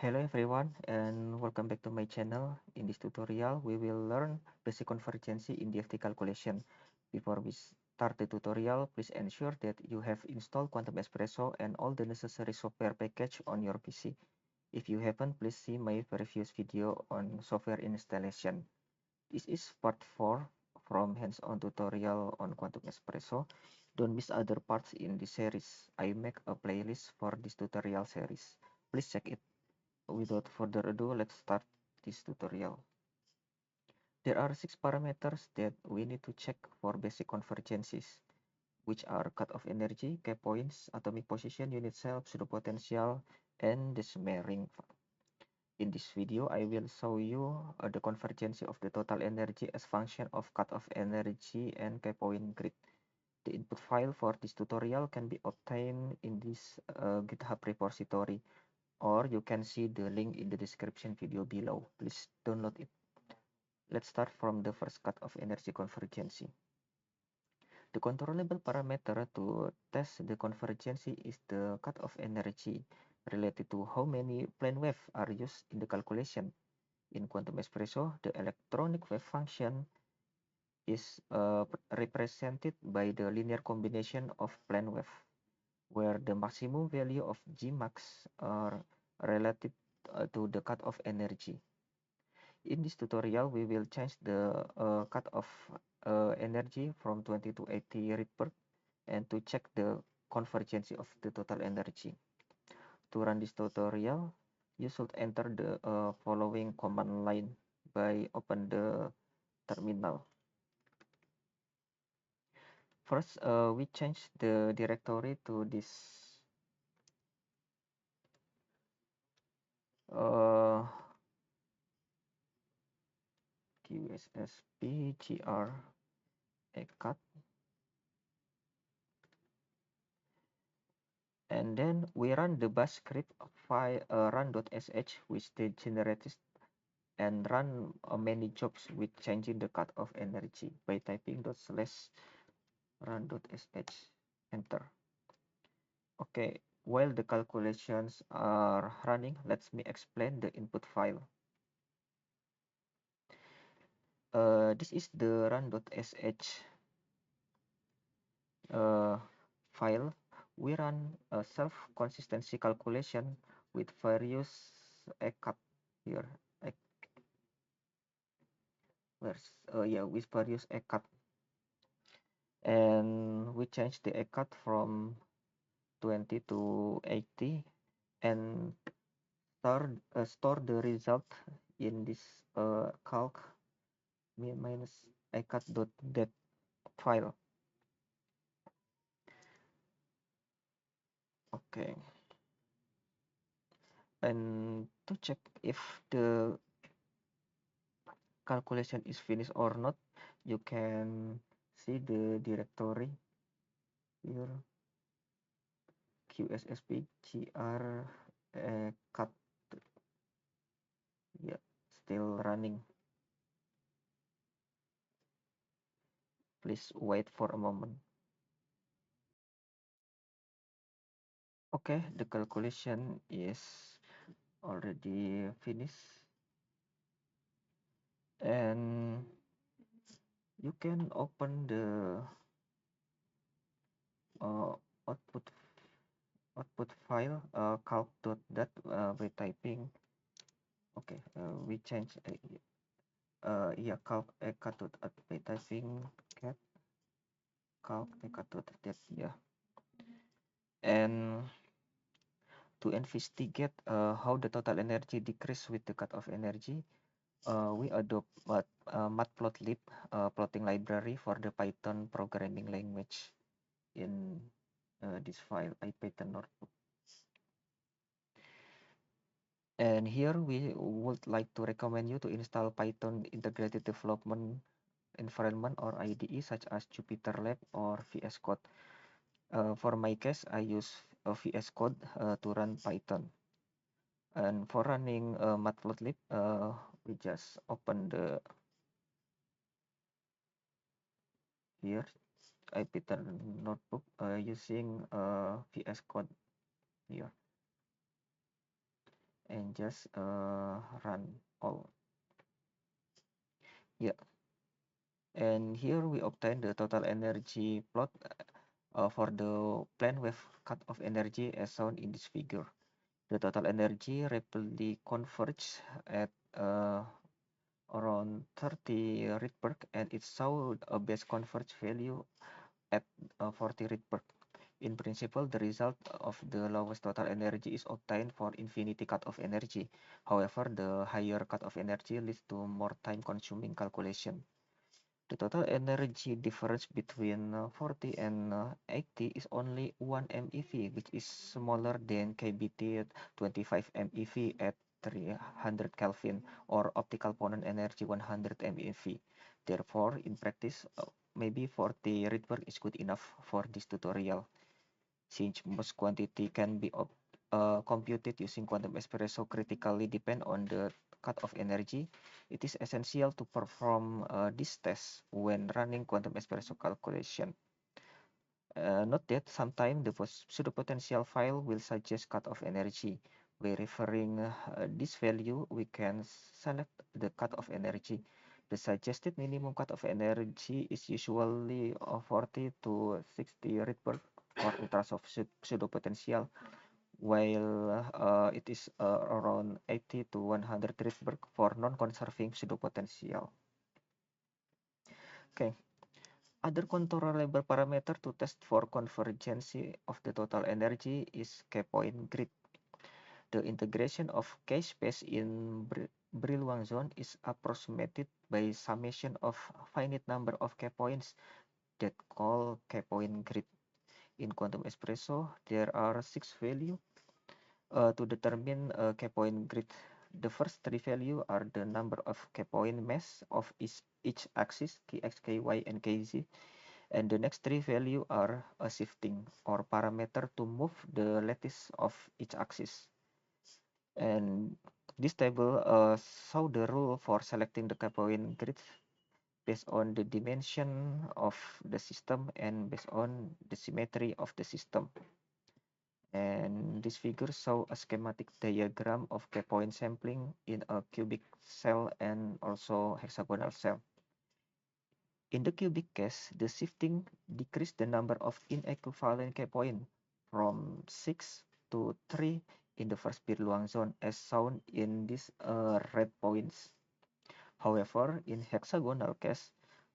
Hello everyone and welcome back to my channel. In this tutorial, we will learn basic convergence in DFT calculation. Before we start the tutorial, please ensure that you have installed Quantum Espresso and all the necessary software package on your PC. If you haven't, please see my previous video on software installation. This is part 4 from hands-on tutorial on Quantum Espresso. Don't miss other parts in this series. I make a playlist for this tutorial series. Please check it. Without further ado, let's start this tutorial. There are 6 parameters that we need to check for basic convergences, which are cutoff energy, cap points, atomic position, unit cell, pseudopotential, and the smearing. In this video, I will show you the convergence of the total energy as function of cutoff energy and cap point grid. The input file for this tutorial can be obtained in this GitHub repository, or you can see the link in the description video below. Please download it. Let's start from the first cutoff energy convergence. The controllable parameter to test the convergence is the cutoff energy related to how many plane waves are used in the calculation. In Quantum Espresso, the electronic wave function is represented by the linear combination of plane wave, where the maximum value of Gmax are related to the cutoff energy. In this tutorial, we will change the cutoff energy from 20 to 80 Rydberg and to check the convergence of the total energy. To run this tutorial, you should enter the following command line by open the terminal. First, we change the directory to this QSSP-gr ecat, and then we run the bash script file run.sh, which they generated, and run many jobs with changing the cutoff energy by typing /run.sh, enter. Okay, while the calculations are running, let me explain the input file. This is the run.sh file. We run a self-consistency calculation with various ecat here. With various ecat, and we change the ecat from 20 to 80 and store the result in this calc minus ecat.dat file. Okay, and to check if the calculation is finished or not, you can see the directory here, QSSP-gr ecat. Yeah, still running. Please wait for a moment. Okay, the calculation is already finished, and you can open the output file calc.dat by typing. Okay, we change calc ecat.dat by typing cat calc ecat.dat. Yeah, and to investigate how the total energy decrease with the cutoff energy, we adopt matplotlib plotting library for the Python programming language in this file, IPython notebook. And here we would like to recommend you to install Python Integrated Development Environment or IDE such as JupyterLab or VS Code. For my case, I use VS Code to run Python. And for running matplotlib, we just open the here IPython notebook using VS Code here. and just run all. Yeah, and here we obtain the total energy plot for the plane wave cut of energy as shown in this figure. The total energy rapidly converges at around 30 Rydberg, and it saw a base converge value at 40 Rydberg. In principle, the result of the lowest total energy is obtained for infinity cut-off energy. However, the higher cut-off energy leads to more time-consuming calculation. The total energy difference between 40 and 80 is only 1 MeV, which is smaller than KBT at 25 MeV at 300 Kelvin or optical phonon energy 100 MeV. Therefore, in practice, maybe 40 Rydberg is good enough for this tutorial. Since most quantity can be computed using quantum espresso critically depend on the cut-off energy, it is essential to perform this test when running quantum espresso calculation. Note that sometimes the pseudo-potential file will suggest cut-off energy. By referring this value, we can select the cut-off energy. The suggested minimum cut-off energy is usually 40 to 60 Rydberg for ultrasoft pseudo-potential, while it is around 80 to 100 Rydberg for non-conserving pseudo-potential. Okay. Other controllable parameter to test for convergence of the total energy is K-point grid. The integration of K-space in Brillouin zone is approximated by summation of finite number of K-points that call K-point grid. In quantum espresso, there are 6 values to determine a K-point grid. The first 3 values are the number of K-point mass of each axis, Kx, Ky, and Kz, and the next 3 values are a shifting or parameter to move the lattice of each axis. And this table shows the rule for selecting the K-point grid based on the dimension of the system and based on the symmetry of the system. And this figure shows a schematic diagram of K-point sampling in a cubic cell and also hexagonal cell. In the cubic case, the shifting decreased the number of inequivalent K-point from 6 to 3 in the first Brillouin zone as shown in these red points. However, in hexagonal case,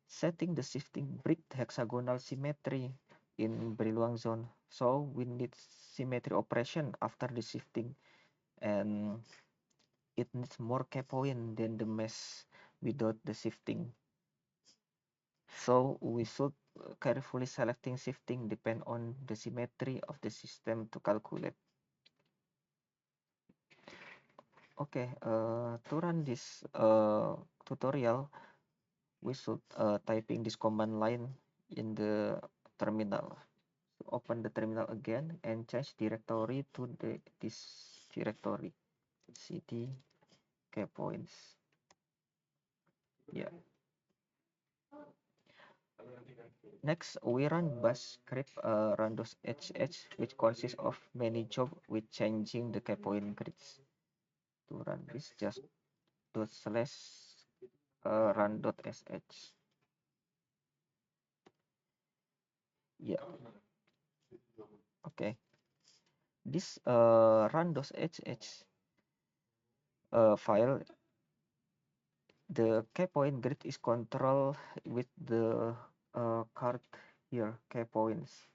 setting the shifting break hexagonal symmetry in Brillouin zone, so we need symmetry operation after the shifting, and it needs more K-point than the mesh without the shifting. So we should carefully selecting shifting depend on the symmetry of the system to calculate. Okay, to run this tutorial, we should typing this command line in the terminal. Open the terminal again and change directory to this directory, cd K-points. Yeah. Next, we run bash script run.hh, which consists of many jobs with changing the K-point grids. To run this, just // run.sh. Yeah. Okay. This run.hh file, the K-point grid is controlled with the card here, K-points,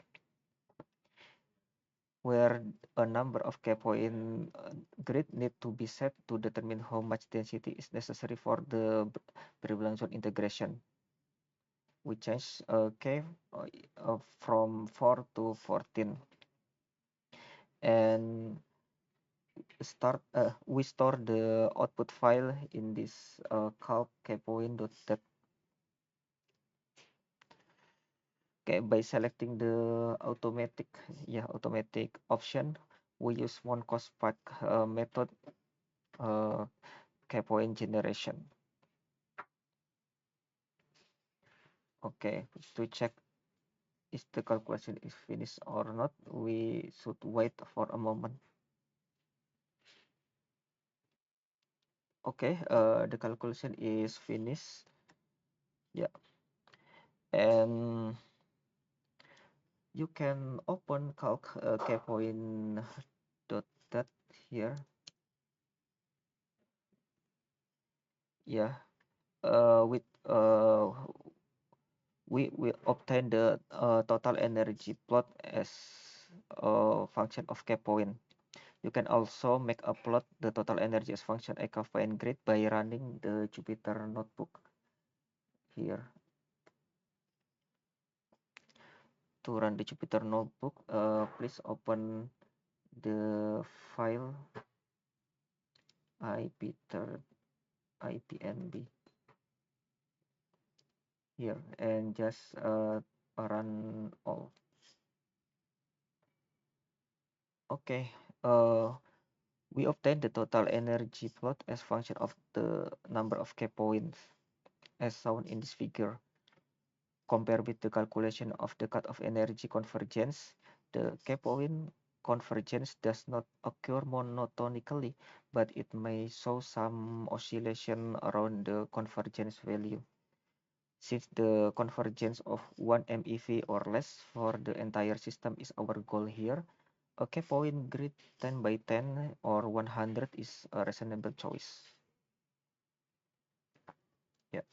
where a number of K-point grid need to be set to determine how much density is necessary for the Brillouin zone integration. We change K from 4 to 14, and we store the output file in this calc kpoint.dat. Okay, by selecting the automatic option, we use one cospack method K-point generation. Okay, to check if the calculation is finished or not, we should wait for a moment. Okay, the calculation is finished. Yeah, and you can open calc kpoint dot dat here. Yeah, with we will obtain the total energy plot as a function of kpoint. You can also make a plot the total energy as function a kpoint grid by running the Jupyter notebook here. To run the Jupyter notebook, please open the file ipnb here and just run all. Okay, we obtain the total energy plot as function of the number of K points as shown in this figure. Compare with the calculation of the cutoff energy convergence, the K point convergence does not occur monotonically, but it may show some oscillation around the convergence value. Since the convergence of 1 MeV or less for the entire system is our goal here, a K-point grid 10 by 10 or 100 is a reasonable choice. Yeah.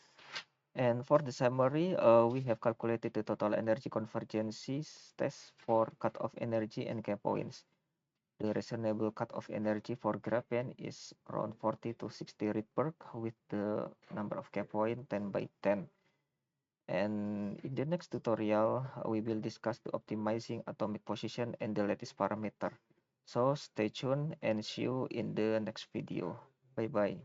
And for the summary, we have calculated the total energy convergence test for cutoff energy and K-points. The reasonable cutoff energy for graphene is around 40 to 60 Rydberg with the number of K-point 10 by 10. And in the next tutorial, we will discuss the optimizing atomic position and the lattice parameter. So stay tuned and see you in the next video. Bye bye.